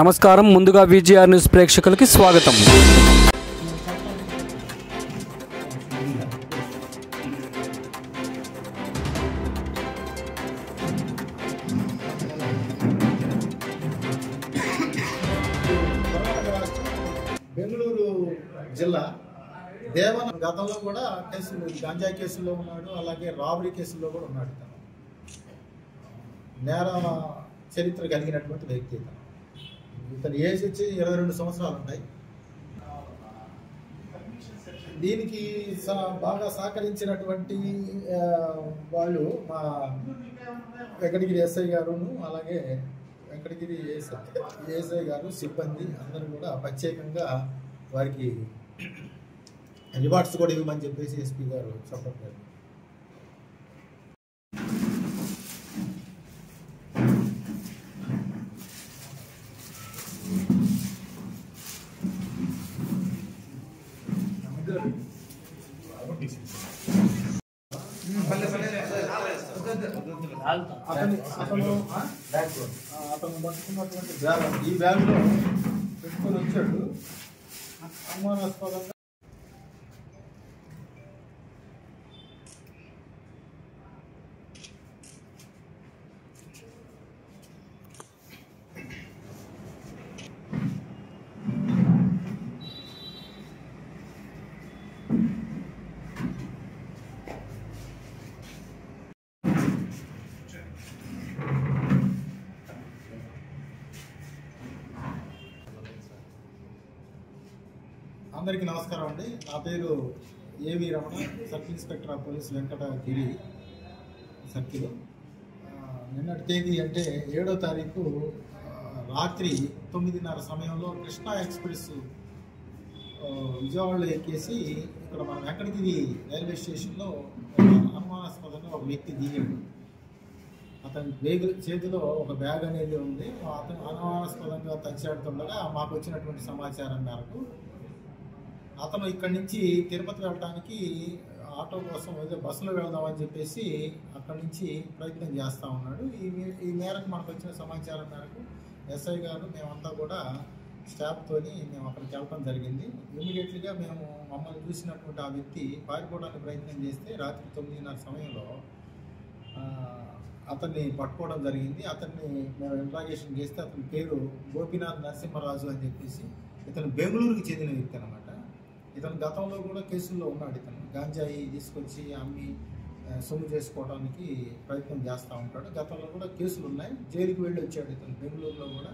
నమస్కారం. ముందుగా VGR news ప్రేక్షకులకి స్వాగతం. బెంగళూరు జిల్లా దేవన గతంలో కూడా కేసులు గాంజా కేసుల్లో ఉన్నాడు, అలాగే రాబరీ కేసుల్లో కూడా ఉన్నాడు. నేర చరిత్ర కలిగినటువంటి వ్యక్తి. ఇతని ఏజ్ వచ్చి 22 సంవత్సరాలు ఉంటాయి. దీనికి బాగా సహకరించినటువంటి వాళ్ళు మా వెంకటగిరి ఎస్ఐ గారును, అలాగే వెంకటగిరి ఏఎస్ఐ గారు, సిబ్బంది అందరూ కూడా ప్రత్యేకంగా వారికి రివార్డ్స్ కూడా ఇవ్వమని చెప్పేసి ఎస్పీ గారు చెప్పారు. అతను పట్టుకున్నటువంటి బ్యాగ్, ఈ బ్యాగ్లో పెట్టుకొని వచ్చాడు. అనుమానాస్పదంగా అందరికీ నమస్కారం అండి. నా పేరు ఏవి Ramana, sub inspector of police Venkatagiri circle. నిన్నటి తేదీ అంటే 7వ తారీఖు రాత్రి 9:30 సమయంలో కృష్ణా ఎక్స్ప్రెస్ విజయవాడలో ఎక్కేసి ఇక్కడ మన వెంకటగిరి రైల్వే స్టేషన్లో అనుమానాస్పదంగా ఒక వ్యక్తి దిగాడు. అతని చేతిలో ఒక బ్యాగ్ అనేది ఉంది. అతను అనుమానాస్పదంగా తచ్చాడుతుండగా మాకు వచ్చినటువంటి సమాచారం మేరకు అతను ఇక్కడి నుంచి తిరుపతి వెళ్ళడానికి ఆటో కోసం ఏదో బస్సులో వెళ్దామని చెప్పేసి అక్కడి నుంచి ప్రయత్నం చేస్తూ ఉన్నాడు. ఈ మేరకు మనకు వచ్చిన సమాచారం మేరకు ఎస్ఐ గారు మేమంతా కూడా స్టాఫ్తో మేము అక్కడికి వెళ్ళడం జరిగింది. ఇమీడియట్లీగా మేము మమ్మల్ని చూసినటువంటి ఆ వ్యక్తి పారిపోవడానికి ప్రయత్నం చేస్తే రాత్రి 9:30 సమయంలో అతన్ని పట్టుకోవడం జరిగింది. అతన్ని మేము ఇంట్రాగేషన్ చేస్తే అతని పేరు గోపీనాథ్ నరసింహరాజు అని చెప్పేసి ఇతను బెంగళూరుకి చెందిన వ్యక్తి అనమాట. ఇతను గతంలో కూడా కేసుల్లో ఉన్నాడు. ఇతను గాంజాయి తీసుకొచ్చి అమ్మి సొమ్ము చేసుకోవడానికి ప్రయత్నం చేస్తూ ఉంటాడు. గతంలో కూడా కేసులు ఉన్నాయి. జైలుకి వెళ్ళి వచ్చాడు ఇతను బెంగళూరులో కూడా.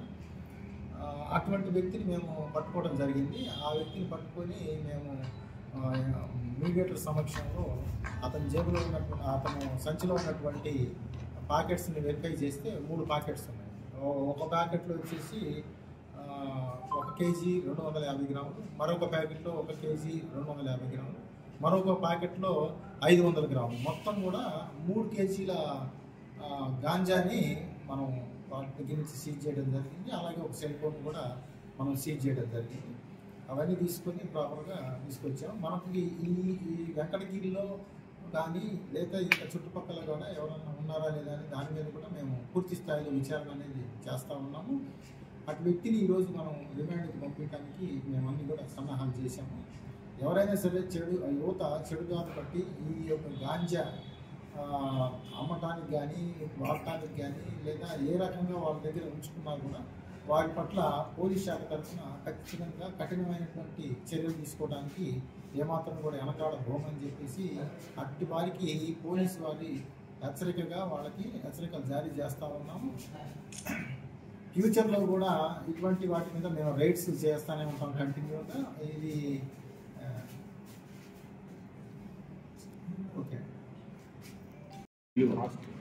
అటువంటి వ్యక్తిని మేము పట్టుకోవడం జరిగింది. ఆ వ్యక్తిని పట్టుకొని మేము మీడియేటర్ సమక్షంలో అతని జేబులో ఉన్నటువంటి, అతను సంచిలో ఉన్నటువంటి ప్యాకెట్స్ని వెరిఫై చేస్తే 3 ప్యాకెట్స్ ఉన్నాయి. ఒక ప్యాకెట్లో వచ్చేసి 1 కేజీ 250 గ్రాములు, మరొక ప్యాకెట్లో 1 కేజీ 250 గ్రాములు, మరొక ప్యాకెట్లో 500 గ్రాములు, మొత్తం కూడా 3 కేజీల గాంజాని మనం వాళ్ళ దగ్గర నుంచి సీజ్ చేయడం జరిగింది. అలాగే ఒక సెల్ ఫోన్ కూడా మనం సీజ్ చేయడం జరిగింది. అవన్నీ తీసుకొని ప్రాపర్గా తీసుకొచ్చాం. మనకి ఈ వెంకటగిరిలో కానీ లేదా ఇంకా చుట్టుపక్కల కూడా ఎవరైనా ఉన్నారా లేదా అని దాని మీద కూడా మేము పూర్తి స్థాయిలో విచారణ అనేది చేస్తూ ఉన్నాము. అటు వ్యక్తిని ఈరోజు మనం రిమాండ్కి పంపించడానికి మేమన్నీ కూడా సన్నాహాలు చేశాము. ఎవరైనా సరే యువత చెడుగాను బట్టి ఈ యొక్క గాంజా అమ్మటానికి కానీ వాడటానికి కానీ లేదా ఏ రకంగా వాళ్ళ దగ్గర ఉంచుకున్నా కూడా వారి పట్ల పోలీస్ శాఖ తరఫున ఖచ్చితంగా కఠినమైనటువంటి చర్యలు తీసుకోవడానికి ఏమాత్రం కూడా వెనకాడబోమని చెప్పేసి అట్టి వారికి పోలీసు వారి హెచ్చరికగా వాళ్ళకి హెచ్చరికలు జారీ చేస్తూ ఉన్నాము. ఫ్యూచర్లో కూడా ఇటువంటి వాటి మీద మేము రైడ్స్ చేస్తూనే ఉంటాం కంటిన్యూగా. ఇది ఓకే.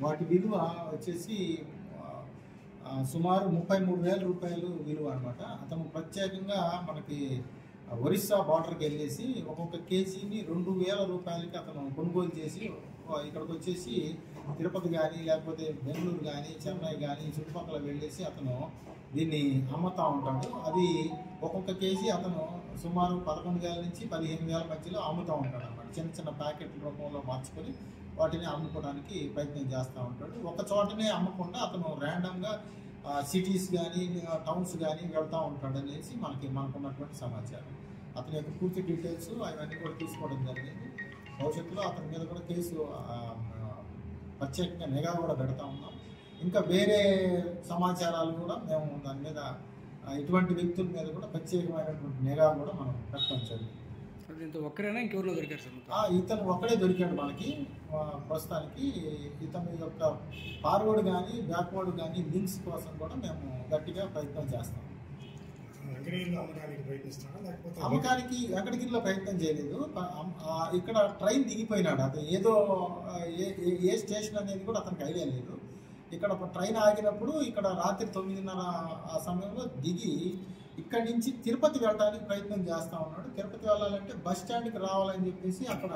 వాటి విలువ వచ్చేసి సుమారు 33,000 రూపాయలు విలువ అనమాట. అతను ప్రత్యేకంగా మనకి ఒరిస్సా బార్డర్కి వెళ్ళేసి ఒక్కొక్క కేజీని 2,000 రూపాయలకి అతను కొనుగోలు చేసి ఇక్కడికి వచ్చేసి తిరుపతి కానీ లేకపోతే బెంగళూరు కానీ చెన్నై కానీ చుట్టుపక్కల వెళ్ళేసి అతను దీన్ని అమ్ముతూ ఉంటాడు. అది ఒక్కొక్క కేజీ అతను సుమారు 11,000 నుంచి 15,000 మధ్యలో అమ్ముతూ ఉంటాడు అన్నమాట. చిన్న చిన్న ప్యాకెట్ల రూపంలో మార్చుకొని వాటిని అమ్ముకోవడానికి ప్రయత్నం చేస్తూ ఉంటాడు. ఒక చోటనే అమ్మకుండా అతను ర్యాండమ్గా సిటీస్ కానీ టౌన్స్ కానీ వెళ్తూ ఉంటాడనేసి మనకున్నటువంటి సమాచారం. అతని యొక్క పూర్తి డీటెయిల్స్ అవన్నీ కూడా తీసుకోవడం జరిగింది. భవిష్యత్తులో అతని మీద కూడా కేసు ప్రత్యేకంగా నిఘా కూడా పెడతా ఉన్నాం. ఇంకా వేరే సమాచారాలు కూడా మేము దాని మీద ఇటువంటి వ్యక్తుల మీద కూడా ప్రత్యేకమైనటువంటి నిఘా కూడా మనం పెట్టడం జరిగింది. ఒక్కరైనా ఇంకెవరిలో దొరికారు సార్? ఇతను ఒక్కడే దొరికాడు మనకి. ప్రస్తుతానికి ఇతని యొక్క ఫార్వర్డ్ కానీ బ్యాక్వర్డ్ కానీ లింక్స్ కోసం కూడా మేము గట్టిగా ప్రయత్నం చేస్తాం. అమ్మకానికి వెంకటగిరిలో ప్రయత్నం చేయలేదు. ఇక్కడ ట్రైన్ దిగిపోయినాడు. అతను ఏదో ఏ స్టేషన్ అనేది కూడా అతనికి ఐడియా లేదు. ఇక్కడ ట్రైన్ ఆగినప్పుడు ఇక్కడ రాత్రి 9:30 ఆ సమయంలో దిగి ఇక్కడి నుంచి తిరుపతి వెళ్ళడానికి ప్రయత్నం చేస్తూ ఉన్నాడు. తిరుపతి వెళ్ళాలంటే బస్ స్టాండ్కి రావాలని చెప్పేసి అక్కడ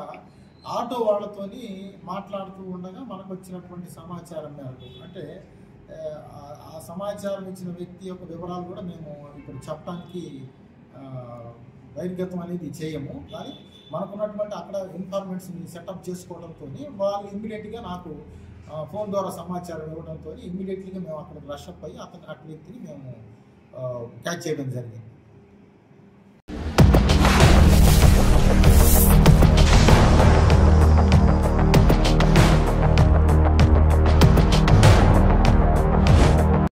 ఆటో వాళ్ళతోని మాట్లాడుతూ ఉండగా మనకు వచ్చినటువంటి సమాచారం మేరకు, అంటే ఆ సమాచారం ఇచ్చిన వ్యక్తి యొక్క వివరాలు కూడా మేము ఇప్పుడు చెప్పడానికి బహిర్గతం అనేది చేయము. కానీ మనకున్నటువంటి అక్కడ ఇన్ఫార్మేషన్ని సెటప్ చేసుకోవడంతో వాళ్ళు ఇమ్మీడియట్గా నాకు ఫోన్ ద్వారా సమాచారం ఇవ్వడంతో ఇమ్మీడియట్లీగా మేము అక్కడికి రష్ అప్ అయ్యి అతని వ్యక్తిని మేము క్యాచ్ చేయడం జరిగింది.